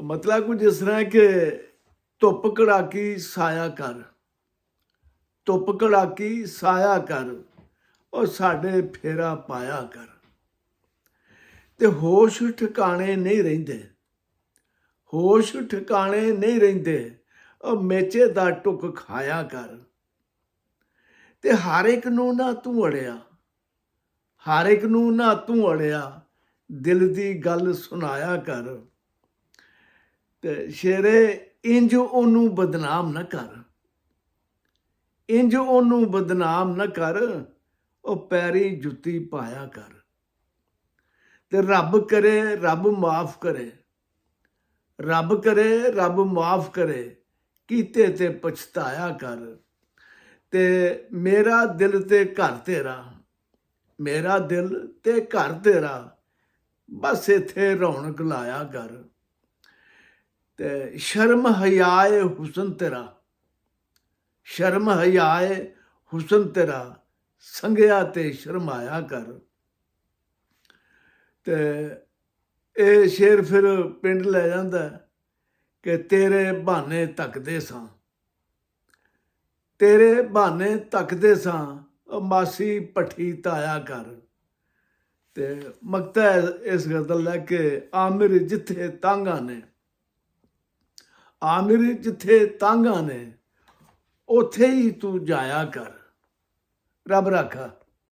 ਮਤਲਬ ਕੁਝ ਇਸ ਤਰ੍ਹਾਂ ਕਿ ਧੁੱਪ ਕੜਾਕੀ ਸਾਇਆ ਕਰ, ਧੁੱਪ ਕੜਾਕੀ ਸਾਇਆ ਕਰ, ਉਹ ਸਾਡੇ ਫੇਰਾ ਪਾਇਆ ਕਰ। ਤੇ ਹੋਸ਼ ਠਿਕਾਣੇ ਨਹੀਂ ਰਹਿੰਦੇ, ਹੋਸ਼ ਠਿਕਾਣੇ ਨਹੀਂ ਰਹਿੰਦੇ, ਉਹ ਮੇਚੇ ਦਾ ਟੁੱਕ ਖਾਇਆ ਕਰ। ਤੇ ਹਰ ਇੱਕ ਨੂੰ ਨਾ ਤੂੰ ਅੜਿਆ, ਹਰ ਇੱਕ ਨੂੰ ਨਾ ਤੂੰ ਅੜਿਆ, ਦਿਲ ਦੀ ਗੱਲ ਸੁਣਾਇਆ ਕਰ। ਤੇ ਸ਼ੇਰੇ ਇੰਜ ਉਹਨੂੰ ਬਦਨਾਮ ਨਾ ਕਰ, ਇੰਜ ਉਹਨੂੰ ਬਦਨਾਮ ਨਾ ਕਰ, ਉਹ ਪੈਰੀ ਜੁੱਤੀ ਪਾਇਆ ਕਰ। ਤੇ ਰੱਬ ਕਰੇ ਰੱਬ ਮਾਫ ਕਰੇ, ਰੱਬ ਕਰੇ ਰੱਬ ਮਾਫ ਕਰੇ, ਕੀਤੇ ਤੇ ਪਛਤਾਇਆ ਕਰ। ਤੇ ਮੇਰਾ ਦਿਲ ਤੇ ਘਰ ਤੇਰਾ, ਮੇਰਾ ਦਿਲ ਤੇ ਘਰ ਤੇਰਾ, ਬਸ ਇੱਥੇ ਰੌਣਕ ਲਾਇਆ ਕਰ। ਤੇ ਸ਼ਰਮ ਹਯਾਏ ਹੁਸਨ ਤੇਰਾ, ਸ਼ਰਮ ਹਯਾਏ ਹੁਸਨ ਤੇਰਾ, ਸੰਗਿਆ ਤੇ ਸ਼ਰਮਾਇਆ ਕਰ। ਤੇ ਇਹ ਸ਼ੇਰ ਫਿਰ ਪਿੰਡ ਲੈ ਜਾਂਦਾ ਕਿ ਤੇਰੇ ਬਹਾਨੇ ਤੱਕਦੇ ਸਾਂ, ਤੇਰੇ ਬਹਾਨੇ ਤੱਕਦੇ ਸਾਂ, ਉਹ ਮਾਸੀ ਭੱਠੀ ਤਾਇਆ ਕਰ। ਤੇ ਮਕਤਾ ਇਸ ਗਜ਼ਲ ਹੈ ਕਿ ਆਮਿਰ ਜਿੱਥੇ ਤਾਂਗਾ ਨੇ, ਆਮਿਰ ਜਿੱਥੇ ਤਾਂਗਾ ਨੇ, ਉੱਥੇ ਹੀ ਤੂੰ ਜਾਇਆ ਕਰ। ਰੱਬ ਰਾਖਾ।